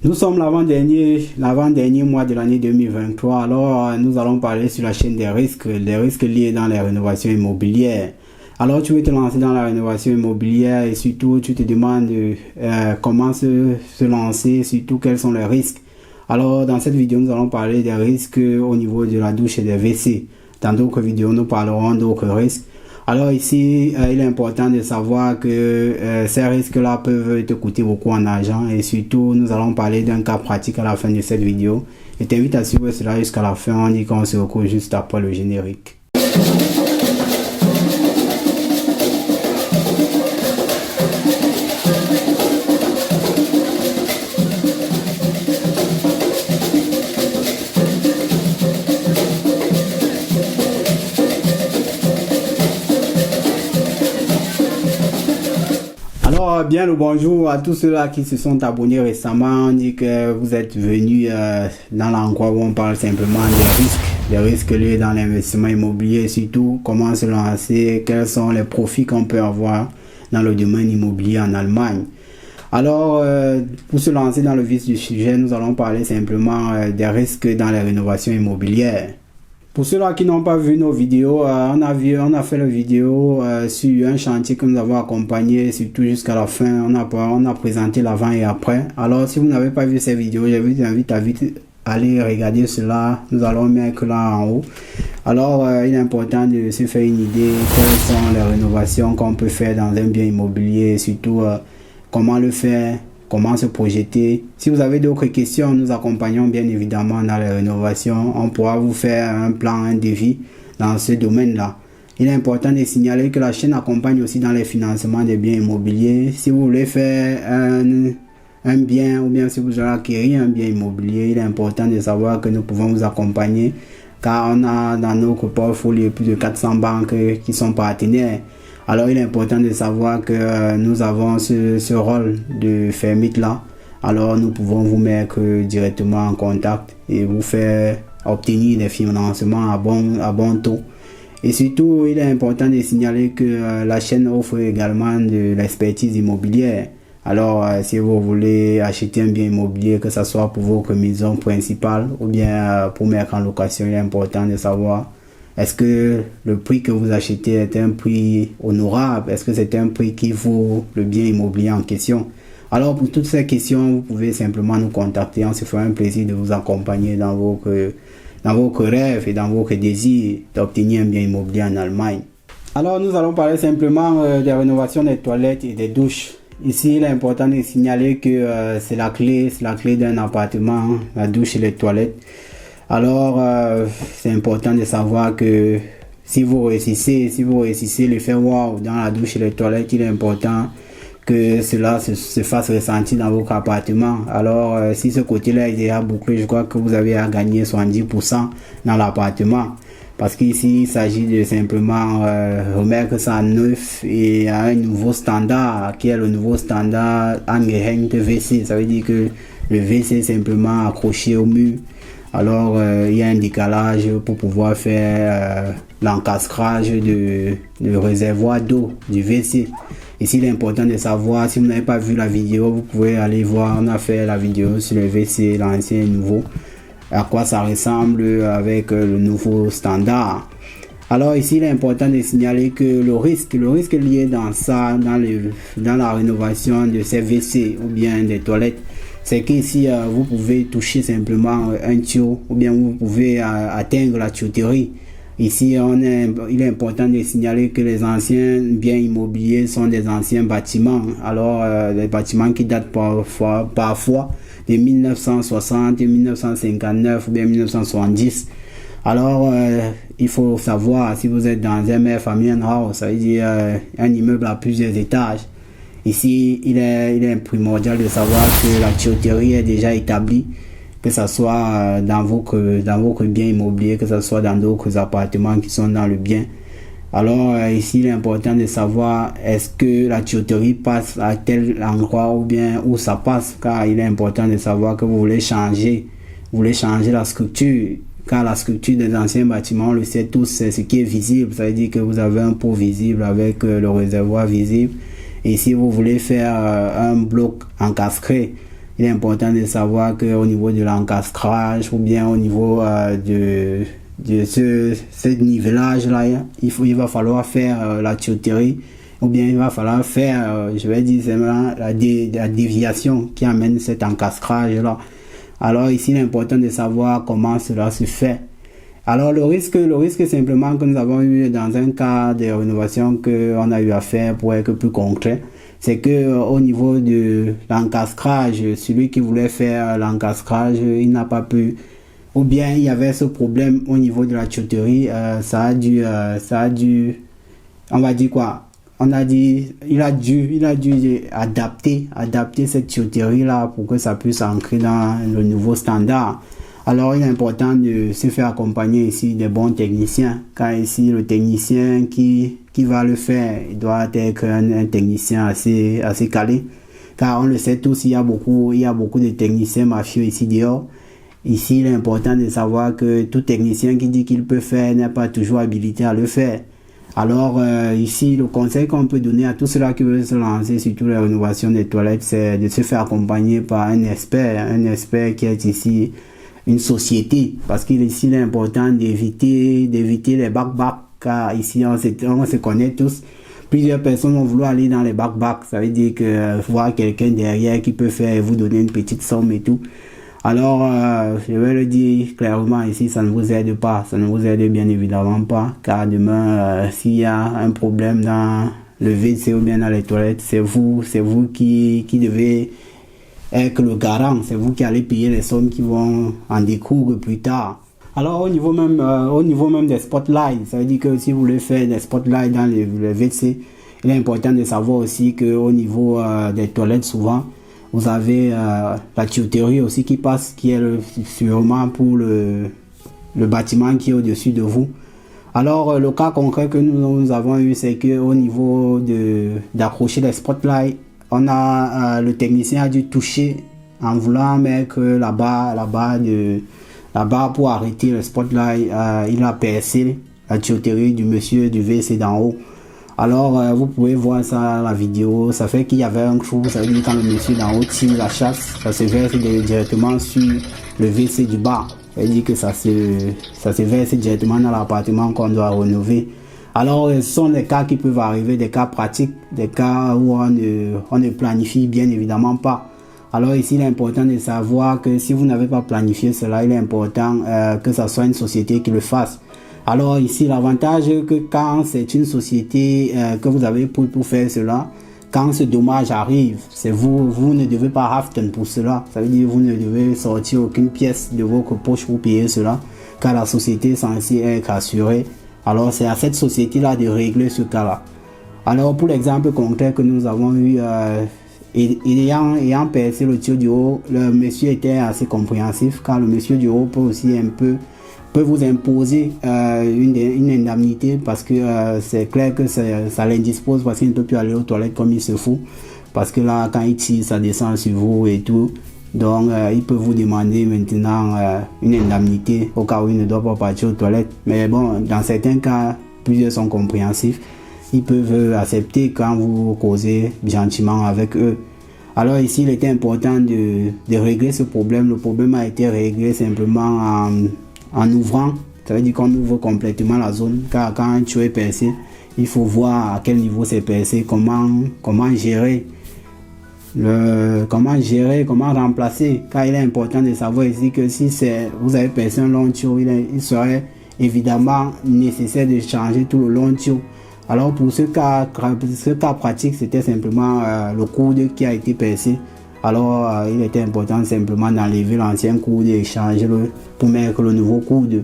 Nous sommes l'avant-dernier mois de l'année 2023. Alors, nous allons parler sur la chaîne des risques liés dans les rénovations immobilières. Alors, tu veux te lancer dans la rénovation immobilière et surtout, tu te demandes comment se lancer, surtout quels sont les risques. Alors, dans cette vidéo, nous allons parler des risques au niveau de la douche et des WC. Dans d'autres vidéos, nous parlerons d'autres risques. Alors ici, il est important de savoir que ces risques-là peuvent te coûter beaucoup en argent et surtout, nous allons parler d'un cas pratique à la fin de cette vidéo. Je t'invite à suivre cela jusqu'à la fin, on dit qu'on se retrouve juste après le générique. Alors, bien le bonjour à tous ceux-là qui se sont abonnés récemment. On dit que vous êtes venus dans l'endroit où on parle simplement des risques liés dans l'investissement immobilier et surtout comment se lancer, quels sont les profits qu'on peut avoir dans le domaine immobilier en Allemagne. Alors, pour se lancer dans le vif du sujet, nous allons parler simplement des risques dans les rénovations immobilières. Pour ceux-là qui n'ont pas vu nos vidéos, on a fait la vidéo sur un chantier que nous avons accompagné, surtout jusqu'à la fin. On a présenté l'avant et après. Alors, si vous n'avez pas vu ces vidéos, je vous invite à vite aller regarder cela. Nous allons mettre là en haut. Alors, il est important de se faire une idée quelles sont les rénovations qu'on peut faire dans un bien immobilier, surtout comment le faire. Comment se projeter. Si vous avez d'autres questions, nous accompagnons bien évidemment dans les rénovations. On pourra vous faire un plan, un devis dans ce domaine-là. Il est important de signaler que la chaîne accompagne aussi dans les financements des biens immobiliers. Si vous voulez faire un bien ou bien si vous voulez acquérir un bien immobilier, il est important de savoir que nous pouvons vous accompagner car on a dans notre portfolio plus de 400 banques qui sont partenaires. Alors, il est important de savoir que nous avons ce rôle de fermite là. Alors, nous pouvons vous mettre directement en contact et vous faire obtenir des financements à bon taux. Et surtout, il est important de signaler que la chaîne offre également de l'expertise immobilière. Alors, si vous voulez acheter un bien immobilier, que ce soit pour votre maison principale ou bien pour mettre en location, il est important de savoir est-ce que le prix que vous achetez est un prix honorable? Est-ce que c'est un prix qui vaut le bien immobilier en question? Alors, pour toutes ces questions, vous pouvez simplement nous contacter. On se fera un plaisir de vous accompagner dans votre rêve et dans votre désir d'obtenir un bien immobilier en Allemagne. Alors, nous allons parler simplement des rénovations des toilettes et des douches. Ici, il est important de signaler que c'est la clé d'un appartement, la douche et les toilettes. Alors, c'est important de savoir que si vous réussissez le faire wow dans la douche et les toilettes, il est important que cela se fasse ressentir dans votre appartement. Alors, si ce côté-là est déjà bouclé, je crois que vous avez à gagner 70% dans l'appartement. Parce qu'ici, il s'agit de simplement remettre ça à neuf et à un nouveau standard, qui est le nouveau standard angehängte WC. Ça veut dire que le WC est simplement accroché au mur. Alors, il y a un décalage pour pouvoir faire l'encastrage de réservoir d'eau du WC. Ici, il est important de savoir, si vous n'avez pas vu la vidéo, vous pouvez aller voir, on a fait la vidéo sur le WC, l'ancien et le nouveau, à quoi ça ressemble avec le nouveau standard. Alors ici, il est important de signaler que le risque lié dans ça, dans la rénovation de ces WC ou bien des toilettes, c'est qu'ici, vous pouvez toucher simplement un tuyau ou bien vous pouvez atteindre la tuyauterie. Ici, il est important de signaler que les anciens biens immobiliers sont des anciens bâtiments. Alors, des bâtiments qui datent parfois de 1960, 1959 ou bien 1970. Alors, il faut savoir, si vous êtes dans un Mehrfamilienhaus, ça veut dire un immeuble à plusieurs étages. Ici, il est primordial de savoir que la tuyauterie est déjà établie, que ce soit dans votre bien immobilier, que ce soit dans d'autres appartements qui sont dans le bien. Alors, ici, il est important de savoir est-ce que la tuyauterie passe à tel endroit ou bien où ça passe, car il est important de savoir que vous voulez changer la structure. Car la structure des anciens bâtiments, on le sait tous, c'est ce qui est visible. Ça veut dire que vous avez un pot visible avec le réservoir visible. Et si vous voulez faire un bloc encastré, Il est important de savoir qu'au niveau de l'encastrage ou bien au niveau de ce nivelage-là, il va falloir faire la tuyauterie ou bien il va falloir faire, je vais dire, la déviation qui amène cet encastrage-là. Alors ici, il est important de savoir comment cela se fait. Alors le risque simplement que nous avons eu dans un cas de rénovation qu'on a eu à faire pour être plus concret, c'est que au niveau de l'encastrage, celui qui voulait faire l'encastrage, il n'a pas pu, ou bien il y avait ce problème au niveau de la tuyauterie, ça a dû, on va dire quoi, on a dit, il a dû adapter cette tuyauterie là pour que ça puisse entrer dans le nouveau standard. Alors, il est important de se faire accompagner ici des bons techniciens, car ici, le technicien qui va le faire, il doit être un technicien assez calé, car on le sait tous, il y a beaucoup de techniciens mafieux ici dehors. Ici, il est important de savoir que tout technicien qui dit qu'il peut faire n'est pas toujours habilité à le faire. Alors, ici, le conseil qu'on peut donner à tous ceux-là qui veulent se lancer, surtout la rénovation des toilettes, c'est de se faire accompagner par un expert qui est ici une société, parce qu'ici il est important d'éviter les back-back, car ici on se connaît tous. Plusieurs personnes vont vouloir aller dans les back-back, ça veut dire que voir quelqu'un derrière qui peut faire et vous donner une petite somme et tout. Alors je vais le dire clairement ici, ça ne vous aide pas, ça ne vous aide bien évidemment pas, car demain s'il y a un problème dans le WC ou bien dans les toilettes, c'est vous qui devez que le garant, c'est vous qui allez payer les sommes qui vont en découdre plus tard. Alors au niveau même des spotlights, ça veut dire que si vous voulez faire des spotlights dans les WC, il est important de savoir aussi qu'au niveau des toilettes, souvent, vous avez la tuyauterie aussi qui passe, qui est sûrement pour le bâtiment qui est au-dessus de vous. Alors le cas concret que nous avons eu, c'est qu'au niveau d'accrocher les spotlights, le technicien a dû toucher en voulant mettre la barre pour arrêter le spotlight. Il a percé la tuyauterie du monsieur du WC d'en haut. Alors vous pouvez voir ça la vidéo, ça fait qu'il y avait un trou, ça veut dire quand le monsieur d'en haut tire la chasse, ça se verse directement sur le WC du bas. Ça veut dire que ça se verse directement dans l'appartement qu'on doit rénover. Alors, ce sont des cas qui peuvent arriver, des cas pratiques, des cas où on ne planifie bien évidemment pas. Alors ici, il est important de savoir que si vous n'avez pas planifié cela, il est important que ce soit une société qui le fasse. Alors ici, l'avantage est que quand c'est une société que vous avez pour faire cela, quand ce dommage arrive, c'est vous ne devez pas haften pour cela. Ça veut dire que vous ne devez sortir aucune pièce de votre poche pour payer cela, car la société est censée être assurée. Alors, c'est à cette société-là de régler ce cas-là. Alors, pour l'exemple concret que nous avons eu, ayant percé le tuyau du haut, le monsieur était assez compréhensif, car le monsieur du haut peut aussi peut vous imposer une indemnité, parce que c'est clair que ça l'indispose, parce qu'il ne peut plus aller aux toilettes comme il se faut. Parce que là, quand il tire, ça descend sur vous et tout. Donc, il peut vous demander maintenant une indemnité au cas où il ne doit pas partir aux toilettes. Mais bon, dans certains cas, plusieurs sont compréhensifs. Ils peuvent accepter quand vous causez gentiment avec eux. Alors ici, il était important de régler ce problème. Le problème a été réglé simplement en ouvrant. Ça veut dire qu'on ouvre complètement la zone. Car quand un tuyau est percé, il faut voir à quel niveau c'est percé, comment gérer. Comment remplacer, car il est important de savoir ici que si vous avez percé un long tuyau, il serait évidemment nécessaire de changer tout le long tuyau. Alors pour ce cas pratique, c'était simplement le coude qui a été percé. Alors il était important simplement d'enlever l'ancien coude et changer pour mettre le nouveau coude.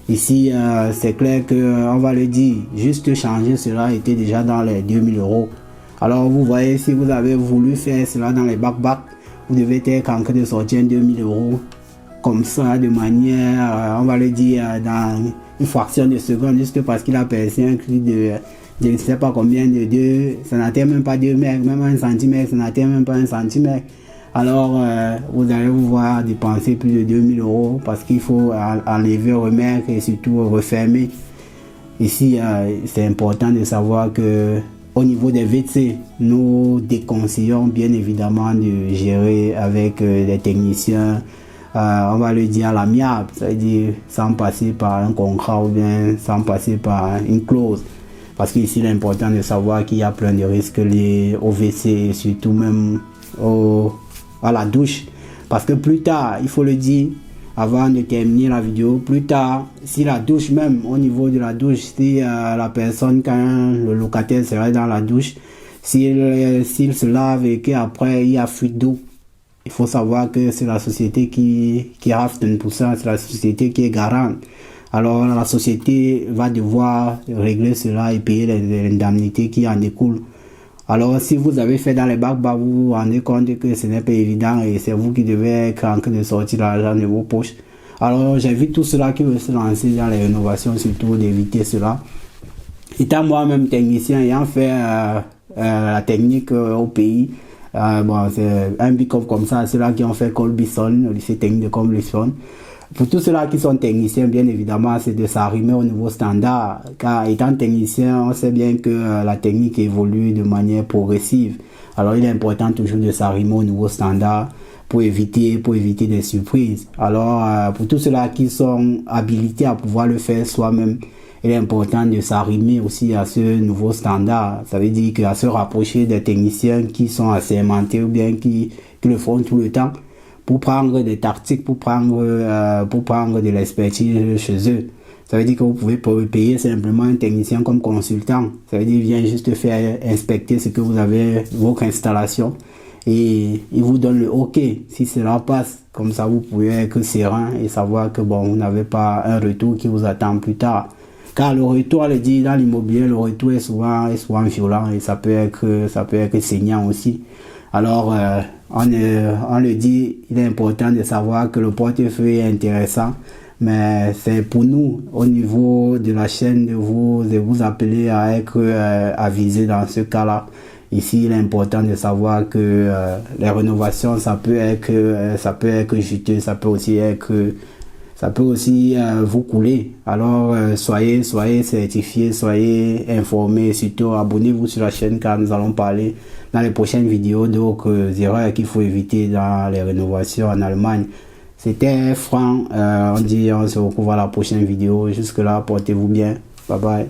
Ici c'est clair que on va le dire, juste changer cela était déjà dans les 2000 €. Alors vous voyez, si vous avez voulu faire cela dans les back-back, vous devez être en train de sortir 2000 € comme ça, de manière, on va le dire, dans une fraction de seconde, juste parce qu'il a percé un cri de je ne sais pas combien de 2, ça n'atteint même pas 2 mètres, même 1 centimètre, ça n'atteint même pas 1 centimètre. Alors vous allez vous voir dépenser plus de 2000 € parce qu'il faut enlever, remettre et surtout refermer. Ici, c'est important de savoir que au niveau des WC, nous déconseillons bien évidemment de gérer avec des techniciens, on va le dire à l'amiable, c'est-à-dire sans passer par un contrat ou bien sans passer par une clause. Parce qu'ici, il est important de savoir qu'il y a plein de risques liés au WC et surtout même à la douche. Parce que plus tard, il faut le dire, avant de terminer la vidéo, plus tard, si la douche même, au niveau de la douche, si la personne, quand le locataire serait dans la douche, s'il se lave et qu'après il y a fuite d'eau, il faut savoir que c'est la société qui rafle pour ça, c'est la société qui est garante. Alors la société va devoir régler cela et payer les indemnités qui en découlent. Alors si vous avez fait dans les bacs, bah, vous vous rendez compte que ce n'est pas évident et c'est vous qui devez être en train de sortir l'argent de vos poches. Alors j'invite tout cela qui veut se lancer dans les rénovations, surtout d'éviter cela. Étant moi-même technicien, ayant fait la technique au pays, bon, c'est un BICOF comme ça, ceux-là qui ont fait Colbison, le lycée technique de Colbison. Pour tous ceux-là qui sont techniciens, bien évidemment, c'est de s'arrimer au niveau standard. Car étant technicien, on sait bien que la technique évolue de manière progressive. Alors, il est important toujours de s'arrimer au niveau standard pour éviter des surprises. Alors, pour tous ceux-là qui sont habilités à pouvoir le faire soi-même, il est important de s'arrimer aussi à ce nouveau standard. Ça veut dire qu'à se rapprocher des techniciens qui sont assermentés ou bien qui le font tout le temps, pour prendre des tactiques, pour prendre de l'expertise chez eux. Ça veut dire que vous pouvez payer simplement un technicien comme consultant. Ça veut dire qu'il vient juste faire inspecter ce que vous avez, votre installation, et il vous donne le OK. Si cela passe, comme ça vous pouvez être serein et savoir que bon, vous n'avez pas un retour qui vous attend plus tard. Car le retour, on le dit, dans l'immobilier, le retour est souvent violent et ça peut être saignant aussi. Alors, on le dit, il est important de savoir que le portefeuille est intéressant, mais c'est pour nous, au niveau de la chaîne, de vous appeler à être avisé dans ce cas-là. Ici, il est important de savoir que les rénovations, ça peut être juteux, ça peut aussi vous couler. Alors, soyez certifiés, soyez informés, surtout abonnez-vous sur la chaîne car nous allons parler dans les prochaines vidéos d'autres erreurs qu'il faut éviter dans les rénovations en Allemagne. C'était Franck, on se retrouve à la prochaine vidéo. Jusque là, portez-vous bien. Bye bye.